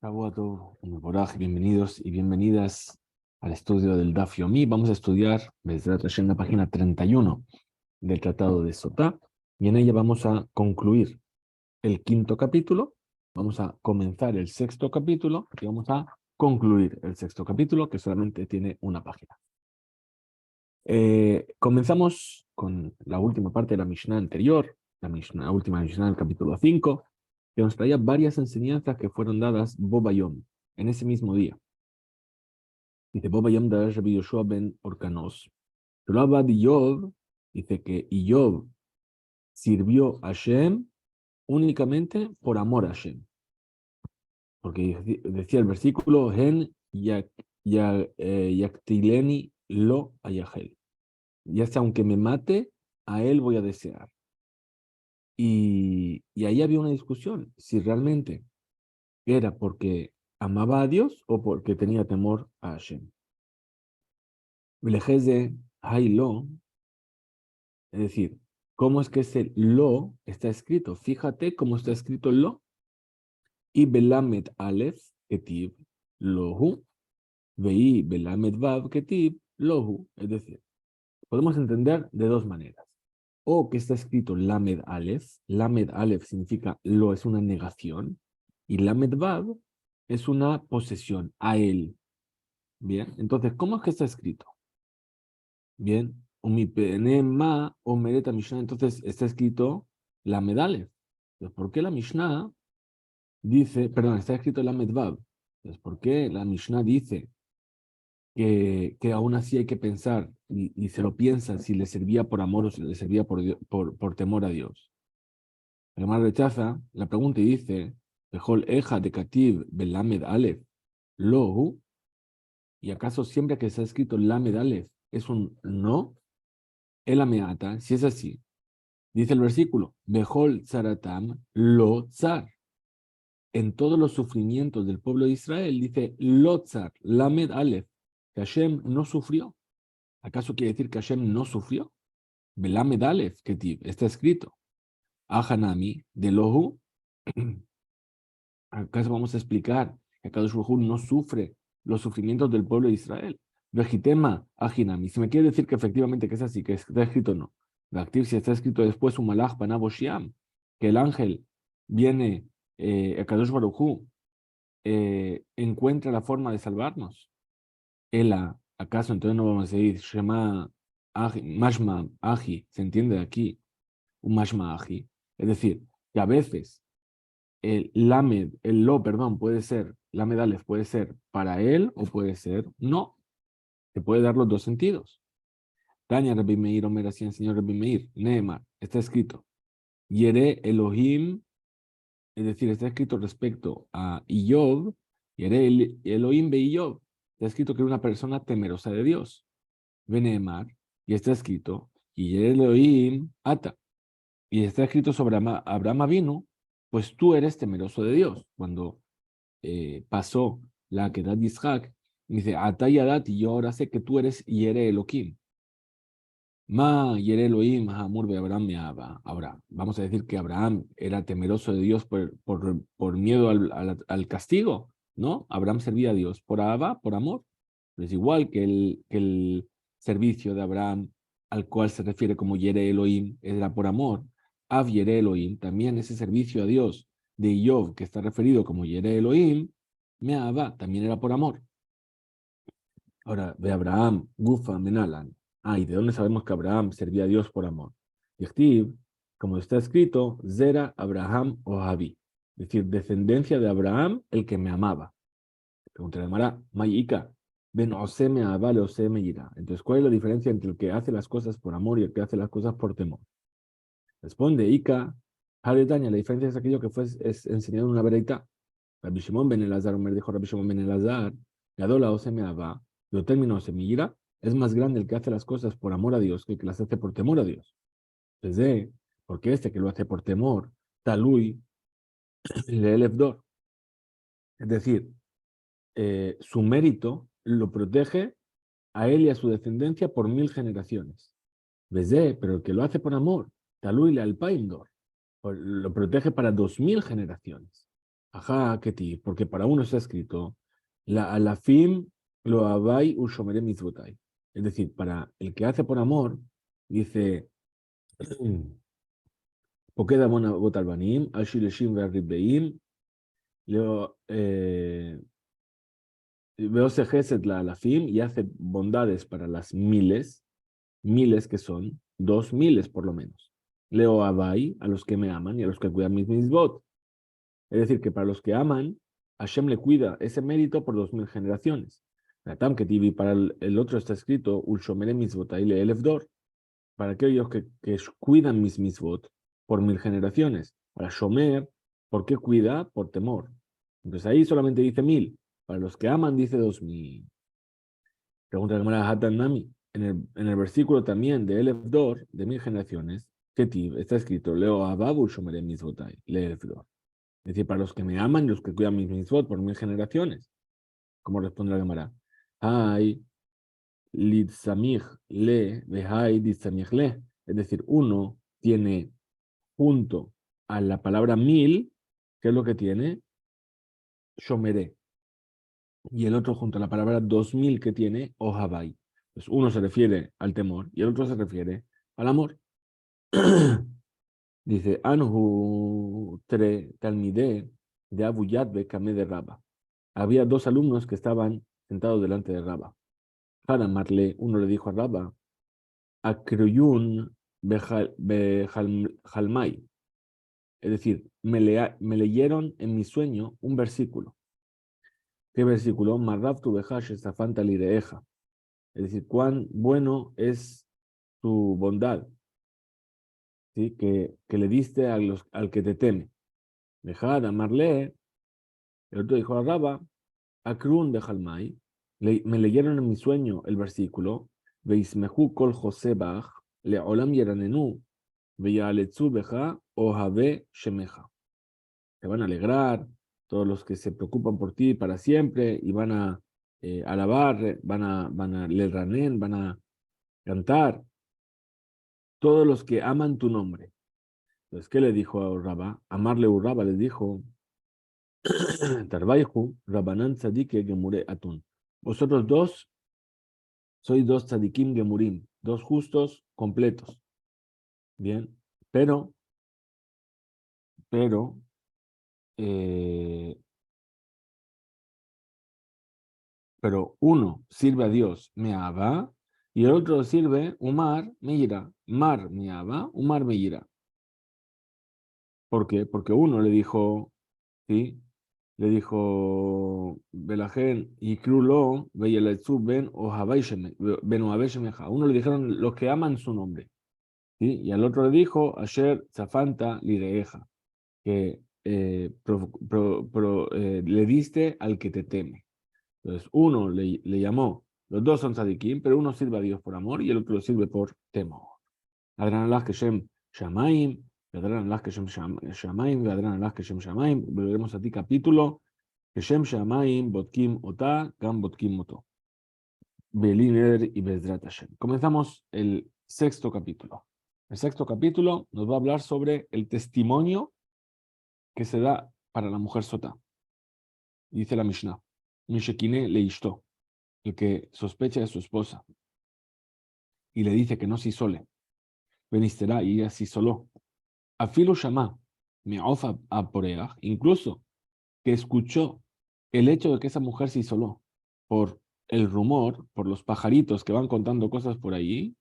Shavuot Mevorach, bienvenidos y bienvenidas al estudio del Daf Yomi. Vamos a estudiar Bezrat Hashem, la página 31 del Tratado de Sotá, y en ella vamos a concluir el quinto capítulo, vamos a comenzar el sexto capítulo y vamos a concluir el sexto capítulo, que solamente tiene una página. Comenzamos con la última parte de la Mishnah anterior, la última Mishnah del capítulo 5, que nos traía varias enseñanzas que fueron dadas Bo Bayom, en ese mismo día. Dice Bo Bayom de Rabbi Yoshua ben Orkanos. Rabba de Iyov dice que Iyov sirvió a Hashem únicamente por amor a Hashem. Porque decía el versículo, Hen yaktileni lo ayahel. Ya sea aunque me mate, a él voy a desear. Y ahí había una discusión, si realmente era porque amaba a Dios o porque tenía temor a Hashem. Vilejeze hay lo, es decir, ¿cómo es que ese lo está escrito? Fíjate cómo está escrito lo. Y belamed alef ketib lohu, vei belamed vav ketib lohu. Es decir, podemos entender de dos maneras. O que está escrito lamed alef significa lo, es una negación, y lamed vav es una posesión, a él. Bien, entonces, ¿cómo es que está escrito? Bien, ma o mereta Mishnah, entonces está escrito lamed alef. Entonces, ¿por qué la Mishnah dice, perdón, está escrito lamed vav? Entonces, ¿por qué la Mishnah dice que aún así hay que pensar y se lo piensa si le servía por amor o si le servía por temor a Dios? El Gemara rechaza la pregunta y dice, Bejol eja de kativ belamed alef lohu, y acaso siempre que se ha escrito lamed alef es un no, el ameata, si es así, dice el versículo, Bejol zaratam lo tzar. En todos los sufrimientos del pueblo de Israel dice lo tzar, lamed alef, que Hashem no sufrió. ¿Acaso quiere decir que Hashem no sufrió? Belamed alef, que está escrito. Ahanami de lohu. ¿Acaso vamos a explicar que Kadosh Baruj Hu no sufre los sufrimientos del pueblo de Israel? Vejitema ajinami. Si me quiere decir que efectivamente que es así, que está escrito no. Reactiv, si está escrito después un malach panaboshiam, que el ángel viene, a Kadosh Baruj Hu, encuentra la forma de salvarnos. Ela, ¿acaso entonces no vamos a decir Shema aji, Mashma aji? ¿Se entiende de aquí? Un Mashma aji. Es decir, que a veces perdón, puede ser, lamed alef puede ser para él o puede ser no. Se puede dar los dos sentidos. Tanya Rabbi Meir, Omer, así enseñó Rabbi Meir. Neemar, está escrito. Yere Elohim, es decir, está escrito respecto a Iyov, Yere Elohim be Iyov. Está escrito que era una persona temerosa de Dios. Neemar, y está escrito, y Yere Elohim ata. Y está escrito sobre Abraham vino, pues tú eres temeroso de Dios. Cuando pasó la Akedat de Isaac, dice, Atayadat, y yo ahora sé que tú eres Yere Elohim. Ma Yere Elohim, Hamur be Abraham me Abraham. Vamos a decir que Abraham era temeroso de Dios por miedo al castigo, ¿no? Abraham servía a Dios por Abba, por amor. Es igual que el servicio de Abraham, al cual se refiere como Yere Elohim, era por amor. Av Yere Elohim, también ese servicio a Dios de Iyov, que está referido como Yere Elohim, me también era por amor. Ahora, de Abraham, Gufa, Menalan. ¿Y de dónde sabemos que Abraham servía a Dios por amor? Yechtiv, como está escrito, Zera Abraham o Javi. Es decir, descendencia de Abraham, el que me amaba. Pregunta la Mara, Mayika, Ben Oseme Abale Oseme Ira. Entonces, ¿cuál es la diferencia entre el que hace las cosas por amor y el que hace las cosas por temor? Responde Ika, Hadetaña, la diferencia es aquello que es enseñado en una vereita. Rabbi Shimon ben Elazar, Omer dijo Rabbi Shimon ben Elazar, Gadola Oseme Abba, lo término semilla, es más grande el que hace las cosas por amor a Dios que el que las hace por temor a Dios. Desde, porque este que lo hace por temor, Talui, Leelefdor. Es decir, su mérito lo protege a él y a su descendencia por 1000 generaciones. Desde, pero el que lo hace por amor, Talui le Alpaindor, lo protege para 2000 generaciones. Ajá, Keti, porque para uno está escrito, la alafim lo abai ushomere mitzvotai. Es decir, para el que hace por amor, dice, Pokeda mona botalbanim, ashileshim verribbeim, leo, veo sejeset la alafim y hace bondades para las miles, miles que son, 2000 por lo menos. Leo abai a los que me aman y a los que cuidan mis mitzvot. Es decir, que para los que aman, Hashem le cuida ese mérito por 2000 generaciones. Natam que tivi, para el otro está escrito, Ulshomere mitzvotai le elefdor, para aquellos que cuidan mis mitzvot por 1000 generaciones. Para Shomer, ¿por qué cuida? Por temor. Entonces ahí solamente dice 1000. Para los que aman dice 2000. Pregunta la Gemara Hatan Nami. En el versículo también de elefdor, de 1000 generaciones, Ketiv, está escrito, Leo Ababu Shomere mitzvotai le elefdor. Es decir, para los que me aman y los que cuidan mis mitzvot por 1000 generaciones. ¿Cómo responde la Gemara? Hay litzamich le, vehai litzamich le. Es decir, uno tiene junto a la palabra 1000, ¿qué es lo que tiene? Shomeré. Y el otro junto a la palabra 2000 que tiene, ohabai. Pues uno se refiere al temor y el otro se refiere al amor. Dice, Anhu tre talmide de Abu Yadbe Kame de Rabba. Había dos alumnos que estaban sentados delante de Rabba. Marle, uno le dijo a Rabba, Akruyun bejalmai. Es decir, me leyeron en mi sueño un versículo. ¿Qué versículo? Marrabtu bejash estafanta lireeja. Es decir, cuán bueno es tu bondad, ¿sí? Que le diste al que te teme. Dejad, Marle, el otro dijo a Rabba, Akrun de Jalmai, me leyeron en mi sueño el versículo, Veismehu kol Josebach, le olam yeranenu, veyaletzu beja, ohabe shemeja. Te van a alegrar todos los que se preocupan por ti para siempre y van a alabar, van a lerranen, van a cantar, todos los que aman tu nombre. Entonces, ¿qué le dijo a Rabba? Amarle a Rabba le dijo, Tarbaihu, Rabbanan Tzadike Gemure Atun. Vosotros dos sois dos tzadikim gemurim, dos justos completos. Bien, pero, pero, eh, pero uno sirve a Dios, me aba, y el otro sirve Umar, me ira. Mar, me aba, Umar, me ira. ¿Por qué? Porque uno le dijo, ¿sí? Le dijo, Belajen y Krulo, Beyeletzu ben o ben Ohabeshemeja. Uno le dijeron los que aman su nombre. ¿Sí? Y al otro le dijo, Asher Zafanta Lireeja, que le diste al que te teme. Entonces, uno le llamó, los dos son tzadikim, pero uno sirve a Dios por amor y el otro lo sirve por temor. Adran Allah que Shem Shamaim, Adran Allah que Shem Shamaim, Adran Allah que Shem Shamaim. Volveremos a ti capítulo, que Shem Shamaim, Botkim Ota, Gam Botkim Oto. Beliner y Bezrat Hashem. Comenzamos el sexto capítulo. El sexto capítulo nos va a hablar sobre el testimonio que se da para la mujer sotá. Dice la Mishnah, Mishekine le ishto, el que sospecha de su esposa y le dice que no se isole, Benisterá y ella se isoló. Afilu Shama, me ofa a poreach, incluso que escuchó el hecho de que esa mujer se isoló por el rumor, por los pajaritos que van contando cosas por ahí,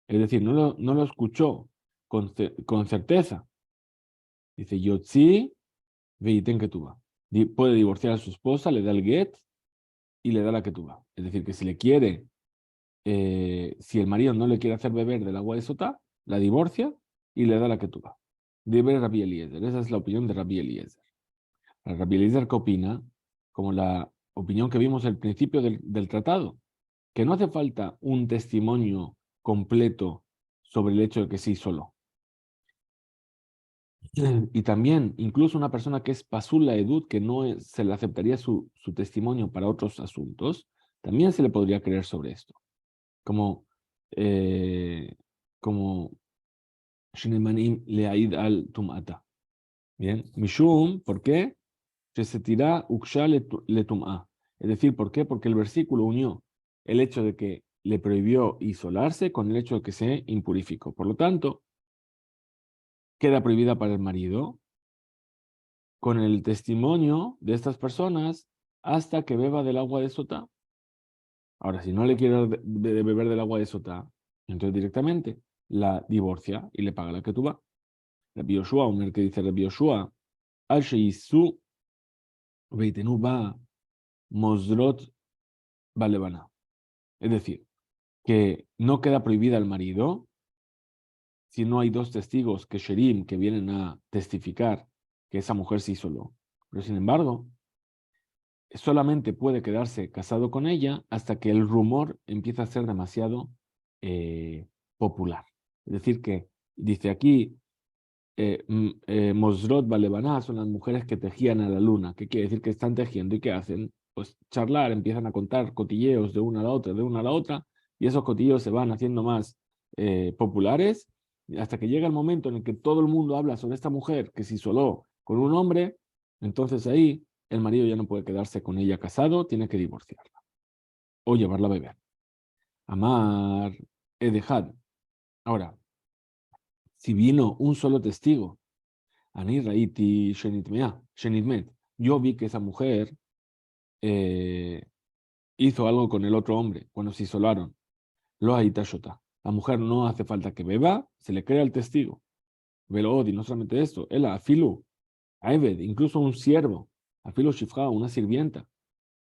es decir, no lo escuchó con certeza. Dice, Yotzi, veiten que tú va. Puede divorciar a su esposa, le da el get y le da la que tú va. Es decir, que si le quiere, si el marido no le quiere hacer beber del agua de sotá, la divorcia y le da la que tú va. Debe Rabbi Eliezer. Esa es la opinión de Rabbi Eliezer. Rabbi Eliezer, ¿qué opina? Como la opinión que vimos al principio del tratado, que no hace falta un testimonio completo sobre el hecho de que sí solo. Y también, incluso una persona que es pasul la edut, que no se le aceptaría su testimonio para otros asuntos, también se le podría creer sobre esto. Como, como Shnemanim leaid al tumata. Bien, Mishum, ¿por qué? que se tira uksha letum'a. Es decir, ¿por qué? Porque el versículo unió el hecho de que le prohibió isolarse con el hecho de que se impurificó. Por lo tanto, queda prohibida para el marido con el testimonio de estas personas hasta que beba del agua de Sotá. Ahora, si no le quiere beber del agua de Sotá, entonces directamente la divorcia y le paga la que tú va. Rabbi Yoshua, un que dice Rabbi Yoshua, al sheisu veitenu ba mosrot balevana. Es decir, que no queda prohibida al marido si no hay dos testigos que sherim que vienen a testificar que esa mujer sí solo. Pero sin embargo, solamente puede quedarse casado con ella hasta que el rumor empieza a ser demasiado popular. Es decir, que dice aquí, Mosrot Balebaná son las mujeres que tejían a la luna. ¿Qué quiere decir? Que están tejiendo y ¿qué hacen? Pues charlar, empiezan a contar cotilleos de una a la otra, de una a la otra, y esos cotilleos se van haciendo más populares hasta que llega el momento en el que todo el mundo habla sobre esta mujer que se isoló con un hombre, entonces ahí el marido ya no puede quedarse con ella casado, tiene que divorciarla o llevarla a beber. Amar Edejad. Ahora, si vino un solo testigo, Ani Raiti Shenitmet, yo vi que esa mujer hizo algo con el otro hombre cuando se isolaron. Lo Shota. La mujer no hace falta que beba, se le crea el testigo. Velo Odi, no solamente esto, el Afilu, Aeved, incluso un siervo, Afilu Shifra, una sirvienta.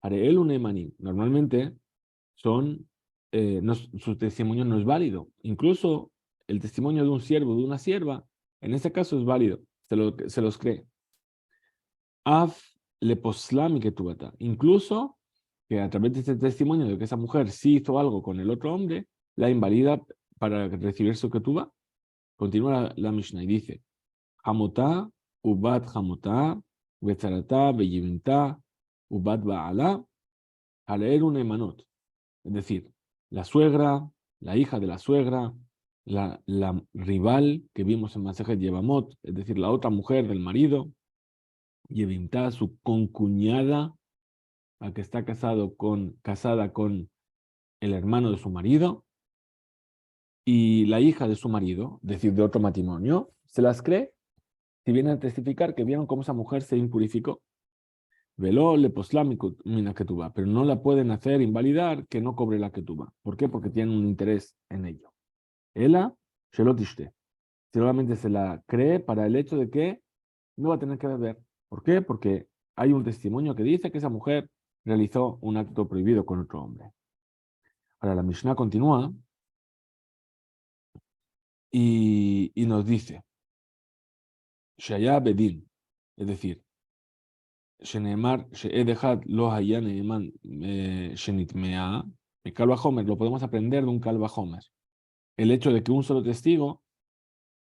Areel un emanim. Normalmente son, su testimonio no es válido. Incluso el testimonio de un siervo, de una sierva, en este caso es válido, se los cree. Af leposlam y ketubata. Incluso que a través de este testimonio de que esa mujer sí hizo algo con el otro hombre, la invalida para recibir su ketuba. Continúa la Mishnah y dice, Hamotá, ubat hamotá, bezaratá, beyivintá, ubat ba'alá, aleer un emanot. Es decir, la suegra, la hija de la suegra, la rival que vimos en Masejet Yevamot, es decir, la otra mujer del marido, Yevintá, su concuñada, la que está casada con el hermano de su marido, y la hija de su marido, es decir, de otro matrimonio, se las cree si vienen a testificar que vieron cómo esa mujer se impurificó. Veló le poslámico mina ketuba, pero no la pueden hacer invalidar que no cobre la ketuba. ¿Por qué? Porque tienen un interés en ello. Ella, shelotishte, solamente se la cree para el hecho de que no va a tener que beber. ¿Por qué? Porque hay un testimonio que dice que esa mujer realizó un acto prohibido con otro hombre. Ahora la Mishnah continúa y nos dice, Shaya Bedin, es decir, Shenemar, Sheedejad, lo hayan eman shenitmea, el Kalva Homer, lo podemos aprender de un Kalva Homer. El hecho de que un solo testigo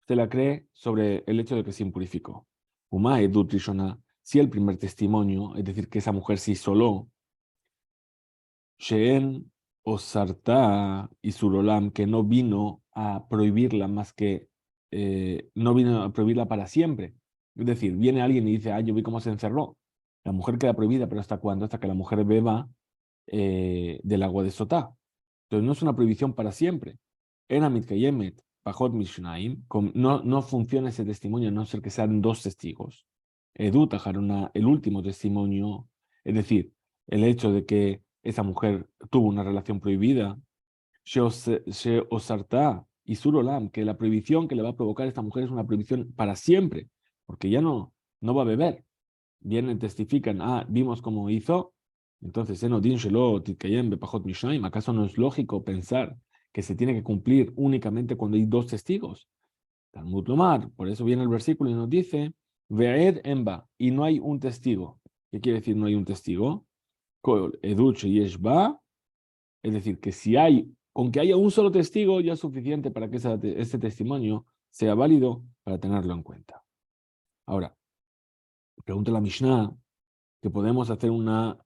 se la cree sobre el hecho de que se impurificó. Uma edut rishona, si el primer testimonio, es decir, que esa mujer se isoló, Sheen o Sartá y Surolam, que no vino a prohibirla más que, no vino a prohibirla para siempre. Es decir, viene alguien y dice, yo vi cómo se encerró. La mujer queda prohibida, pero ¿hasta cuándo? Hasta que la mujer beba del agua de Sotá. Entonces no es una prohibición para siempre. Enamit Kayemet, Pajot Mishnaim, no funciona ese testimonio a no ser que sean dos testigos. Edut Aharuna, el último testimonio, es decir, el hecho de que esa mujer tuvo una relación prohibida, Osarta y Surolam, que la prohibición que le va a provocar a esta mujer es una prohibición para siempre, porque ya no va a beber. Vienen, testifican, vimos cómo hizo, entonces, ¿acaso no es lógico pensar que se tiene que cumplir únicamente cuando hay dos testigos? Talmud Lomar, por eso viene el versículo y nos dice, Ve'ed emba, y no hay un testigo. ¿Qué quiere decir no hay un testigo? Eduche y Eshba, es decir, que si hay, con que haya un solo testigo, ya es suficiente para que ese testimonio sea válido para tenerlo en cuenta. Ahora, pregunta la Mishnah, que podemos hacer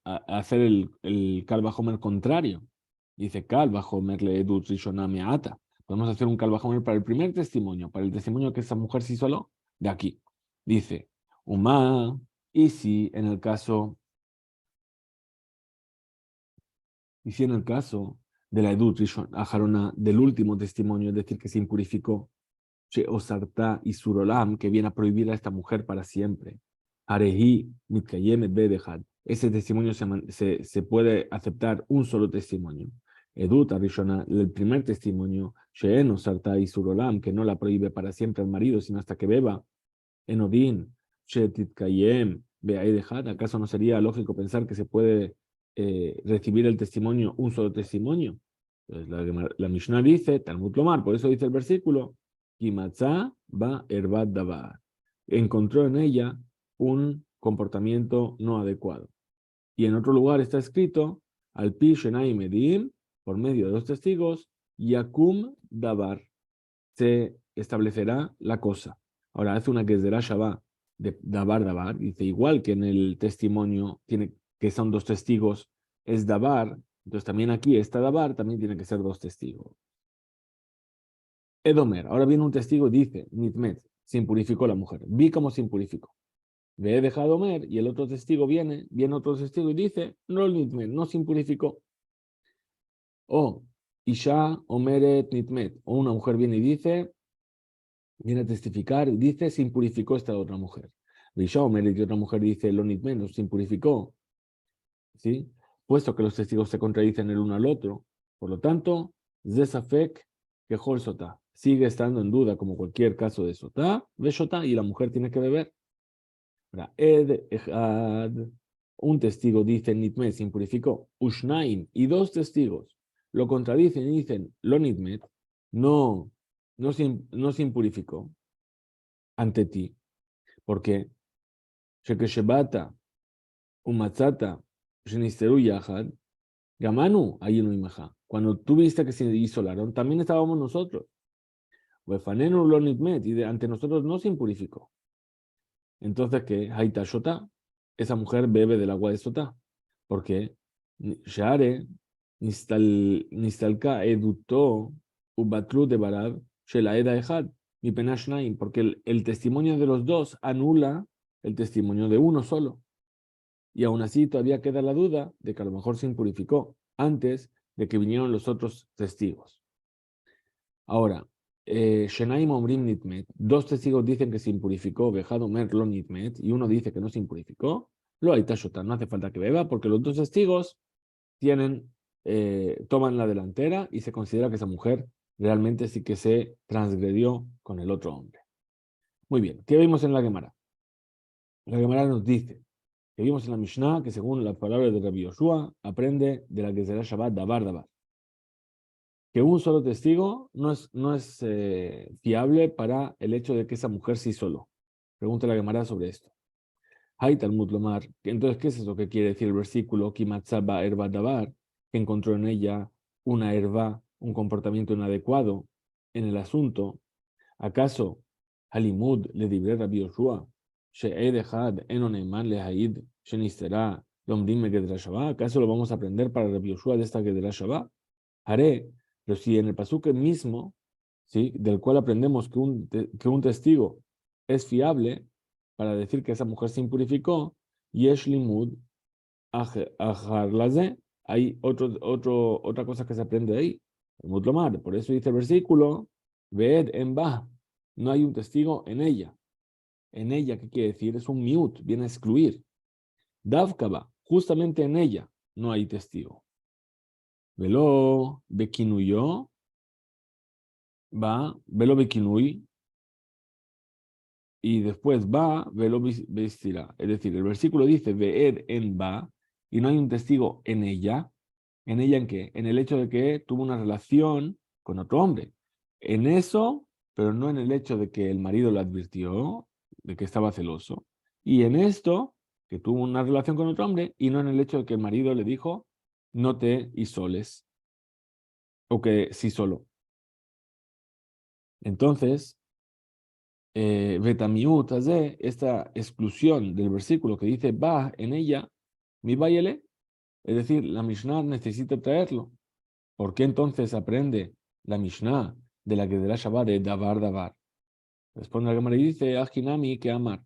hacer el Kalva Homer contrario. Dice Kalva Homer le edut rishona me'ata. Podemos hacer un Kalva Homer para el primer testimonio, para el testimonio que esa mujer sí solo de aquí. Dice, Uma Y si en el caso, y si en el caso de la Edut Rishon Aharona, del último testimonio, es decir, que se impurificó, She Osarta y Surolam, que viene a prohibir a esta mujer para siempre. Arehi Mitkayemet Bedehad. Ese testimonio se puede aceptar un solo testimonio. Edut Arishona, el primer testimonio, Sheen Osarta y Surolam, que no la prohíbe para siempre al marido, sino hasta que beba. Enodin, Shetitkayem, Beaidehad. ¿Acaso no sería lógico pensar que se puede recibir el testimonio, un solo testimonio? Entonces, la Mishnah dice, Talmud Lomar, por eso dice el versículo, Kimatzah ba erbat davar. Encontró en ella un comportamiento no adecuado. Y en otro lugar está escrito, al pi shenai medim, por medio de los testigos, yakum davar, se establecerá la cosa. Ahora hace una gezerá shabá de davar davar, dice igual que en el testimonio tiene que son dos testigos, es davar, entonces también aquí está davar, también tiene que ser dos testigos. Edomer, ahora viene un testigo, dice, Nitmet, se impurificó la mujer. Vi cómo se impurificó. Le he dejado Omer, y el otro testigo viene otro testigo y dice, no el Nitmet, no se impurificó. O Isha Omeret Nitmet, o una mujer viene y dice, viene a testificar y dice, se impurificó esta otra mujer. Isha Omeret y otra mujer dice, lo Nitmet no se impurificó. ¿Sí? Puesto que los testigos se contradicen el uno al otro, por lo tanto, Zesafek que Hol Sotá sigue estando en duda, como cualquier caso de Sotá, ve Sotá, y la mujer tiene que beber. Ahora, Ed Ejad, un testigo dice Nitmet se impurificó, Ushnaim, y dos testigos lo contradicen y dicen lo Nitmet, no se impurificó ante ti, porque Shekeshebata, Umatzata, Shenisteru Yahad, Gamanu, ahí no imaja. Cuando tú viste que se isolaron, también estábamos nosotros. Wefanenu lo Nitmet, y ante nosotros no se impurificó. Entonces, ¿qué? Haita Shotá, esa mujer bebe del agua de Sotá. Porque Share, Nistalka edutó, Ubatlu de Barad, Shelaeda Ejad, mi Penashnaim, porque el testimonio de los dos anula el testimonio de uno solo. Y aún así todavía queda la duda de que a lo mejor se impurificó antes de que vinieron los otros testigos. Ahora, Shenaim Omrim Nitmet, dos testigos dicen que se impurificó, Bejado Mer lo Nitmet, y uno dice que no se impurificó, lo hay Tashota, no hace falta que beba, porque los dos testigos toman la delantera y se considera que esa mujer realmente sí que se transgredió con el otro hombre. Muy bien, ¿qué vimos en la Gemara? La Gemara nos dice que vimos en la Mishnah que según las palabras de Rabbi Yoshua, aprende de la que será Shabbat Dabar Dabar. Que un solo testigo no es fiable para el hecho de que esa mujer sí solo. Pregunta la Gemara sobre esto. Hay Talmud Lomar. Entonces, ¿qué es eso que quiere decir el versículo? Kimatzaba erba dabar, que encontró en ella una herba, un comportamiento inadecuado en el asunto. ¿Acaso Halimud le dibré Rabbi Yoshua? She'ed echad eno neiman lehaid shenistera lomdim gedra Shabbat. ¿Acaso lo vamos a aprender para Rabbi Yoshua de esta gedra Shabbat? Haré, pero si en el pasuk mismo, ¿sí? Del cual aprendemos que un testigo es fiable para decir que esa mujer se impurificó, yesh limud ajarlaze, hay otra cosa que se aprende ahí, el mutlomar. Por eso dice el versículo, ved en ba, no hay un testigo en ella. En ella, ¿qué quiere decir? Es un miut, viene a excluir. Davkaba, justamente en ella no hay testigo. Velo bekinuyó, va, velo bekinuy, y después va, velo vestirá. Es decir, el versículo dice, veed en va, y no hay un testigo en ella. ¿En ella en qué? En el hecho de que tuvo una relación con otro hombre. En eso, pero no en el hecho de que el marido lo advirtió, de que estaba celoso. Y en esto, que tuvo una relación con otro hombre, y no en el hecho de que el marido le dijo, no te isoles, o que sí solo. Entonces, Betamiut hace esta exclusión del versículo que dice va en ella, mi bayele, es decir, la Mishnah necesita traerlo. ¿Por qué entonces aprende la Mishnah de la que de la Shabbat de Davar Davar? Responde la Gemara y dice, Ajinami que amar.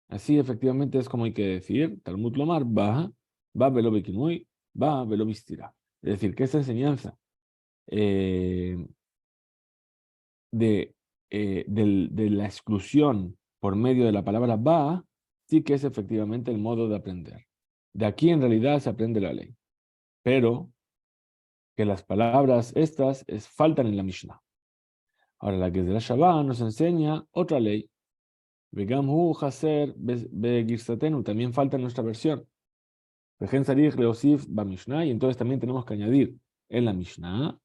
Así efectivamente es como hay que decir, Talmud Lomar, baja, va velo bekinui, va velo vistira. Es decir, que esta enseñanza eh, de la exclusión por medio de la palabra va, sí que es efectivamente el modo de aprender. De aquí en realidad se aprende la ley, pero que las palabras estas faltan en la Mishnah. Ahora la que es de la Shabbat nos enseña otra ley. Vegam hu haser begirsatenu, también falta en nuestra versión. Vejen sarich leosif ba Mishnah, y entonces también tenemos que añadir en la Mishnah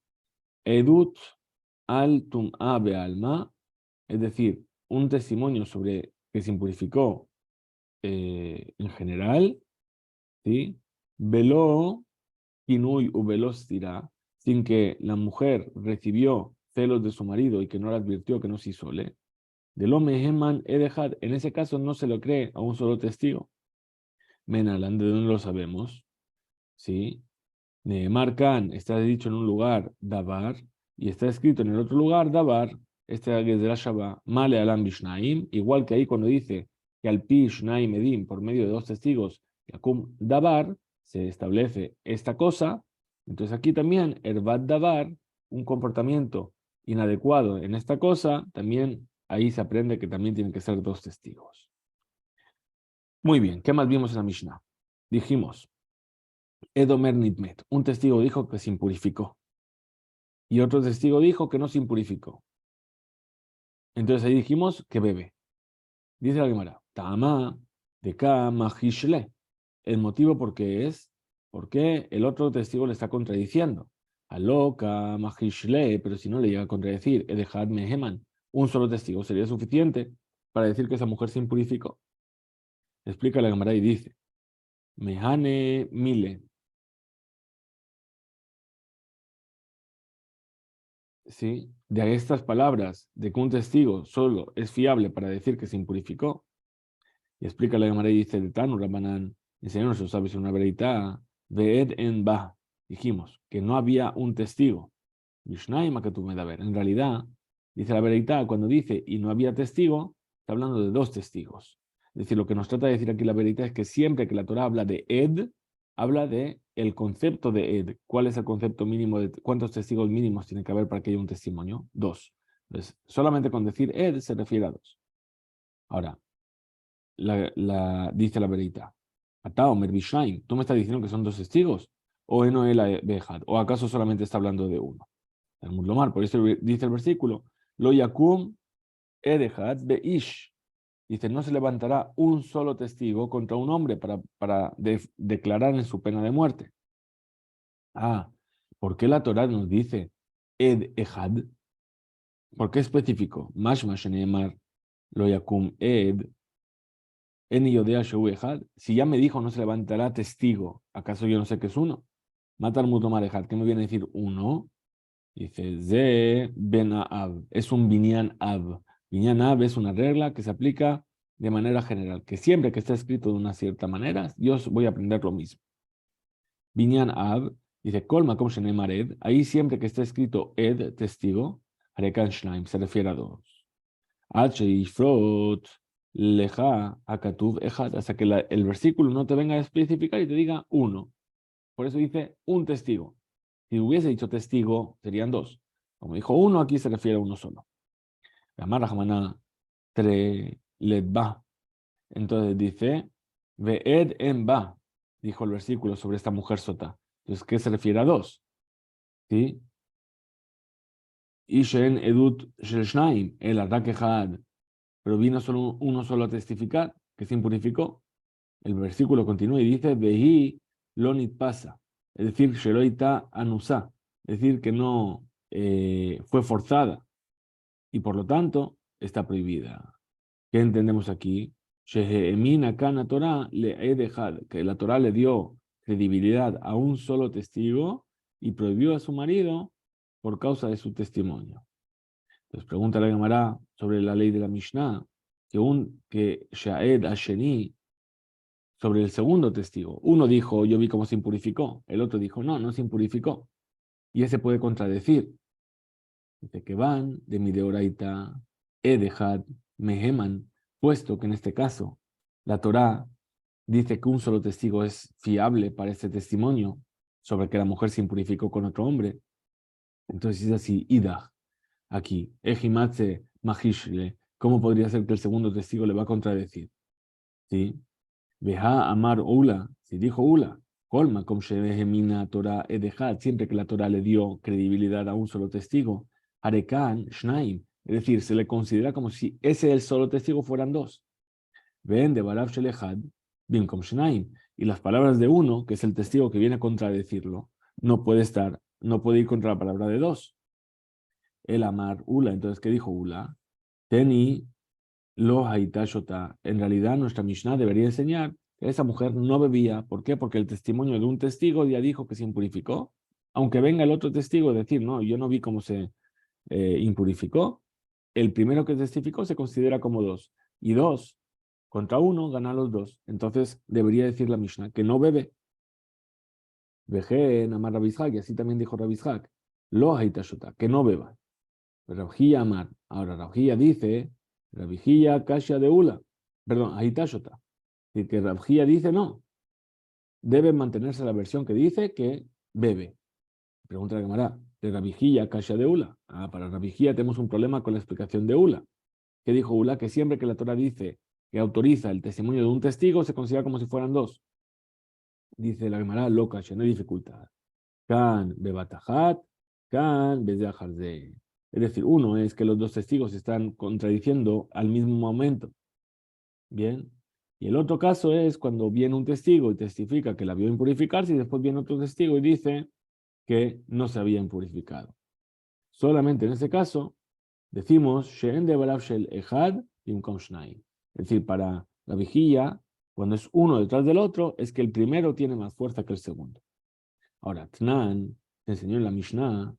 edut al tum'a be'alma, es decir, un testimonio sobre que se impurificó en general, ¿sí? Velo kinui u velostira, sin que la mujer recibió celos de su marido y que no le advirtió que no se isole. De lo meheman he dejado, en ese caso no se lo cree a un solo testigo. Menalan, ¿de dónde lo sabemos? ¿Sí? Nehemar Khan está dicho en un lugar Dabar y está escrito en el otro lugar Dabar, este es de la Shabbat, Male Alam Bishnaim, igual que ahí cuando dice que al Pi Shnaim Edim, por medio de dos testigos, Yakum Dabar, se establece esta cosa. Entonces aquí también, Erbat Dabar, un comportamiento inadecuado en esta cosa, también ahí se aprende que también tienen que ser dos testigos. Muy bien, ¿qué más vimos en la Mishnah? Dijimos, Edomer Nitmet, un testigo dijo que se impurificó y otro testigo dijo que no se impurificó. Entonces ahí dijimos que bebe. Dice la Gemara, Tama de Kama Hishle. El motivo por qué es, porque el otro testigo le está contradiciendo. Aloka Mahishle, pero si no le llega a contradecir, Edehad Meheman, un solo testigo sería suficiente para decir que esa mujer se impurificó. Explica la Gemara y dice, Mehane Mile. ¿Sí? De estas palabras, de que un testigo solo es fiable para decir que se impurificó, y explica la Gemara y dice, de Tanu Rabanán, enseñaron sus sabios en una veredad, Veed en Ba, dijimos que no había un testigo. Mishnayma que tú me da ver. En realidad, dice la veredad, cuando dice y no había testigo, está hablando de dos testigos. Es decir, lo que nos trata de decir aquí la veredad es que siempre que la Torah habla de Ed, habla de el concepto de Ed. ¿Cuál es el concepto mínimo de cuántos testigos mínimos tiene que haber para que haya un testimonio? Dos. Entonces, solamente con decir Ed se refiere a dos. Ahora, dice la verita. Atao, Merbishaim, ¿tú me estás diciendo que son dos testigos? ¿O Enoel Behad? ¿O acaso solamente está hablando de uno? El Muslomar, por eso dice el versículo, Lo Yakum Edehad Beish. Dice, no se levantará un solo testigo contra un hombre para declarar en su pena de muerte. Ah, ¿por qué la Torah nos dice Ed Ehad? ¿Por qué específico? Mashma Sheneemar Lo Yakum Ed. En Yodea Sheu Ehad. Si ya me dijo no se levantará testigo, ¿acaso yo no sé qué es uno? Matar Mutomar Ehad. ¿Qué me viene a decir uno? Dice Ze Ben Ab. Es un Binyan Ab. Binyan Ab es una regla que se aplica de manera general, que siempre que está escrito de una cierta manera, yo voy a aprender lo mismo. Binyan Ab dice Kol Makom Shenemar Ed. Ahí siempre que está escrito Ed, testigo, Arekan Shnaim, se refiere a dos. H y Frot, Leja, Akatuv, Ejad, hasta que el versículo no te venga a especificar y te diga uno. Por eso dice un testigo. Si hubiese dicho testigo, serían dos. Como dijo uno, aquí se refiere a uno solo. Amar Rahmaná, tre, led ba. Entonces dice, veed en ba, dijo el versículo sobre esta mujer sota. Entonces, ¿qué se refiere a dos? ¿Sí? Ishen edut shel shnaim, el ataque had. Pero vino solo uno solo a testificar, que se impurificó. El versículo continúa y dice, Vehi lonit pasa, es decir, sheloita anusa, es decir, que no fue forzada y por lo tanto está prohibida. ¿Qué entendemos aquí? Sheheemina kana Torah le he dejado, que la Torah le dio credibilidad a un solo testigo y prohibió a su marido por causa de su testimonio. Entonces pregunta la Gemara sobre la ley de la Mishnah, que Shaed Asheni, sobre el segundo testigo. Uno dijo, yo vi cómo se impurificó. El otro dijo, no, no se impurificó. Y ese puede contradecir. Dice que van de mi deoraita, edehad, meheman, puesto que en este caso La Torá dice que un solo testigo es fiable para este testimonio sobre que la mujer se impurificó con otro hombre. Entonces es así, Ida, aquí, Ejimatze Mahishle, ¿cómo podría ser que el segundo testigo le va a contradecir? ¿Sí? Veja Amar Ula, si dijo Ula, Colma, como Shehemina Torah Edejad, siempre que la Torah le dio credibilidad a un solo testigo, Arekan Shnaim, es decir, se le considera como si ese el solo testigo fueran dos. Ven de Barav Shelehad, Bimkom Shnaim, y las palabras de uno, que es el testigo que viene a contradecirlo, no puede ir contra la palabra de dos. El Amar Ula, entonces, ¿qué dijo Ula? Teni lo haitashota. En realidad, nuestra Mishnah debería enseñar que esa mujer no bebía. ¿Por qué? Porque el testimonio de un testigo ya dijo que se impurificó. Aunque venga el otro testigo a decir, no, yo no vi cómo se impurificó, el primero que testificó se considera como dos. Y dos contra uno gana los dos. Entonces debería decir la Mishnah que no bebe. Veje Amar Rabishak, y así también dijo Rabishak, lo haitashota, que no beba. Rabjía Amar. Ahora Rabjía dice, Rabjía Kasha de Ula. Perdón, Haitashota. Y que Rabjía dice no. Debe mantenerse la versión que dice que bebe. Pregunta la Gemara. De Rabjía Kasha de Ula. Ah, para Rabjía tenemos un problema con la explicación de Ula. Que dijo Ula que siempre que la Torah dice que autoriza el testimonio de un testigo, se considera como si fueran dos. Dice la Gemara, loca, no hay dificultad. Kan bebatajat, kan bezaharze. Es decir, uno es que los dos testigos se están contradiciendo al mismo momento. Bien. Y el otro caso es cuando viene un testigo y testifica que la vio impurificarse y después viene otro testigo y dice que no se había impurificado. Solamente en ese caso decimos She'en de Barav Shel Echad Bimkom Shnai. Es decir, para la vigía, cuando es uno detrás del otro, es que el primero tiene más fuerza que el segundo. Ahora, Tnan enseñó en la Mishnah,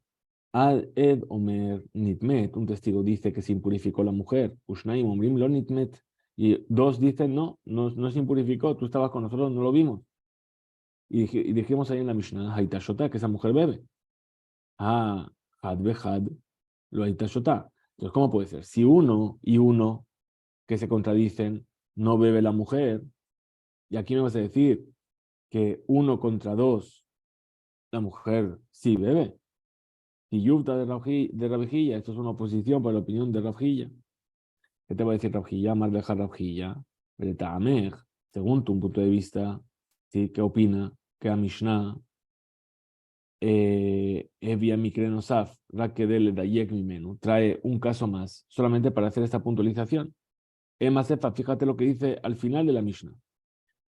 Al Ed Omer Nitmet, un testigo dice que se impurificó la mujer, Ushnaim Omrim lo Nitmet, y dos dicen no se impurificó, tú estabas con nosotros, no lo vimos. Y dijimos ahí en la Mishnah, Haitashota, que esa mujer bebe. Ah, Had Behad, lo Haitashota. Entonces, ¿cómo puede ser? Si uno y uno que se contradicen, no bebe la mujer, y aquí me vas a decir que uno contra dos, la mujer sí bebe. Si Yufta de Rabjilla, esto es una oposición para la opinión de Rabjilla. ¿Qué te va a decir Rabjilla? Más deja Rabjilla. Tamej, según tu punto de vista, ¿sí? ¿Qué opina? Que a Mishnah, Evia Mikrenosaf, Rakedele Dayek Mimenu, trae un caso más, solamente para hacer esta puntualización. Emasefa, fíjate lo que dice al final de la Mishnah.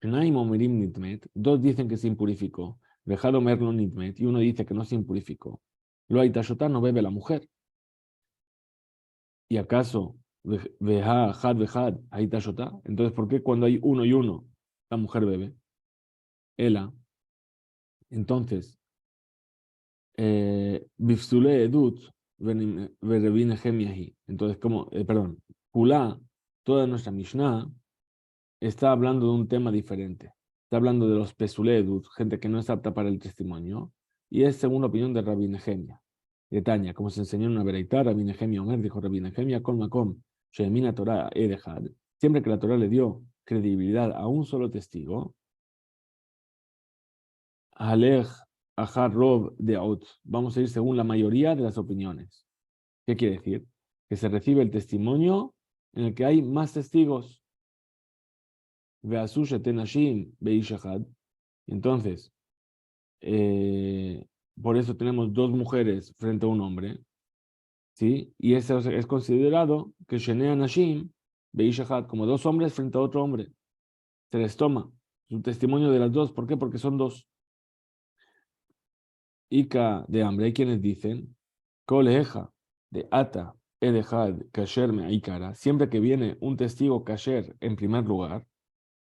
Shnaim Omerim Nitmet, dos dicen que se impurificó, Dejado Merlo Nitmet, y uno dice que no se impurificó. Lo Aitashotá no bebe la mujer. ¿Y acaso veja, had, vejad, aitashotá? Entonces, ¿por qué cuando hay uno y uno, la mujer bebe? Ela. Entonces, bifsule edut, verevine gemiahi. Entonces, ¿cómo? Perdón, Kula, toda nuestra Mishnah, está hablando de un tema diferente. Está hablando de los pesule edut, gente que no es apta para el testimonio, y es según la opinión de Rabbi Nehemia. De Tania, como se enseñó en una vereitá, Rabbi Nehemia Omer, dijo Rabbi Nehemia, kol makom, shemina Torah edehad, siempre que la Torah le dio credibilidad a un solo testigo, alej ahar rob deot, vamos a ir según la mayoría de las opiniones. ¿Qué quiere decir? Que se recibe el testimonio en el que hay más testigos. Veasush etenashim beishahad. Entonces, eh, por eso tenemos dos mujeres frente a un hombre, ¿sí? Y eso es considerado que Shenea Nashim Beishahad, como dos hombres frente a otro hombre. Se les toma su testimonio de las dos. ¿Por qué? Porque son dos. Ika de hambre. Hay quienes dicen, Koleja de Ata Edehad Kasher Me'ikara. Siempre que viene un testigo Kasher en primer lugar,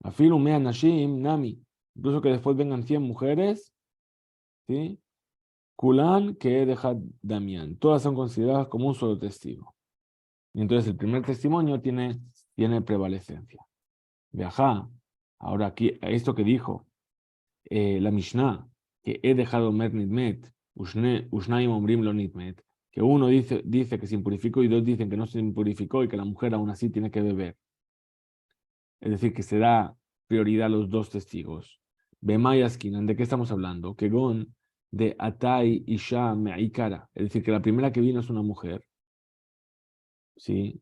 Afilu Mea Nashim Nami. Incluso que después vengan 100 mujeres, ¿sí? Kulan que Edehad Damián. Todas son consideradas como un solo testigo. Y entonces el primer testimonio tiene prevalecencia. Viajá, ahora aquí, esto que dijo la Mishnah, que he dejado mer nitmet, ushnaim omrim lo nitmet, que uno dice que se impurificó y dos dicen que no se impurificó y que la mujer aún así tiene que beber. es decir, que se da prioridad a los dos testigos. Bemay Askinan, ¿de qué estamos hablando? Que Gon de Atai Isha Me'ikara, es decir, que la primera que vino es una mujer, ¿sí?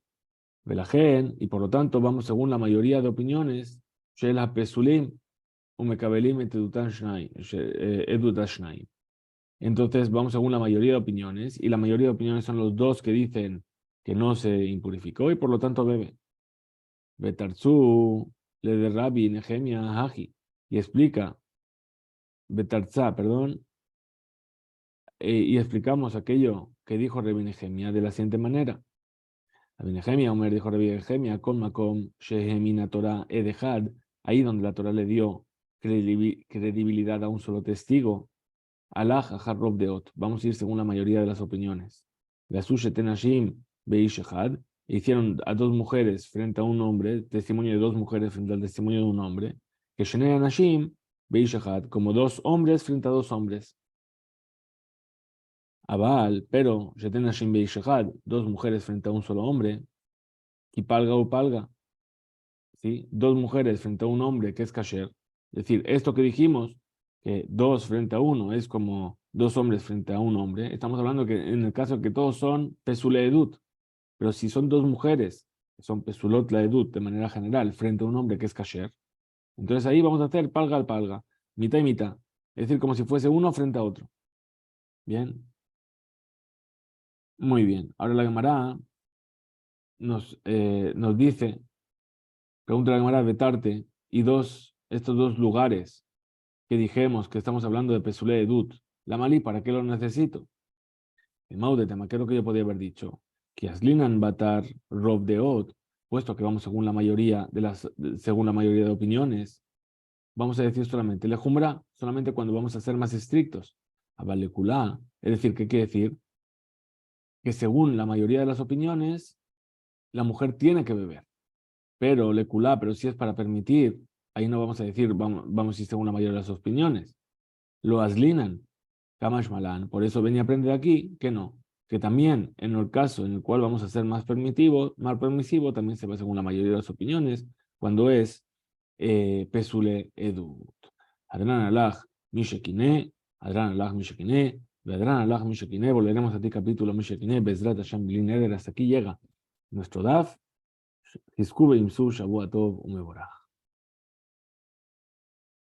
Velajen, y por lo tanto vamos según la mayoría de opiniones, Shel HaPesulim, Umekabelim Edutan Shnai. Entonces vamos según la mayoría de opiniones, y la mayoría de opiniones son los dos que dicen que no se impurificó y por lo tanto bebe. Betarzu le de Rabbi Nehemia Haji, y explica, Betarza, perdón, y explicamos aquello que dijo Rabbi Nehemia de la siguiente manera. Rabbi Nehemia, Omer dijo Rabbi Nehemia, con Makom, Shehemina Torah Edehad, ahí donde la Torah le dio credibilidad a un solo testigo, Allah Harrob Deot. Vamos a ir según la mayoría de las opiniones. Gasushe Tenashim Beish Echad. Hicieron a dos mujeres frente a un hombre, testimonio de dos mujeres frente al testimonio de un hombre. Que Shenei Anashim Beish Echad, como dos hombres frente a dos hombres. Abal, pero Shetenashim Beish Echad, dos mujeres frente a un solo hombre. Y palga o palga. ¿Sí? Dos mujeres frente a un hombre que es kasher. Es decir, esto que dijimos, que dos frente a uno es como dos hombres frente a un hombre, estamos hablando que en el caso que todos son pesule edut, pero si son dos mujeres que son pesulot la edut de manera general frente a un hombre que es kasher, entonces ahí vamos a hacer palga al palga, mitad y mitad, es decir, como si fuese uno frente a otro. Bien, muy bien. Ahora la Gemara nos dice, pregunta la Gemara Betarte, y estos dos lugares que dijimos que estamos hablando de Pesule Edut, la Malí, ¿para qué lo necesito? El Maudetema, ¿qué es lo que yo podría haber dicho? Que Aslinan Batar Rob Deot, puesto que vamos según la mayoría de opiniones, vamos a decir solamente Lejumbra, solamente cuando vamos a ser más estrictos. Abalekulá, es decir, ¿qué quiere decir? Que según la mayoría de las opiniones, la mujer tiene que beber. Pero Lekulá, pero si es para permitir, ahí no vamos a decir, vamos a ir según la mayoría de las opiniones. Lo aslinan, Kamash Malan. Por eso ven y aprende de aquí que no, que también en el caso en el cual vamos a ser más permisivo, también se va según la mayoría de las opiniones, cuando es Pesule Edut. Adran Alach Mishekine, Adran Alach Mishekine, Adran Alach Mishekine, volveremos a ti capítulo Mishekine, Bezrat Hashem Blin Eder, hasta aquí llega nuestro DAF, Hiskube Imsu Shabu Atov Umeborah.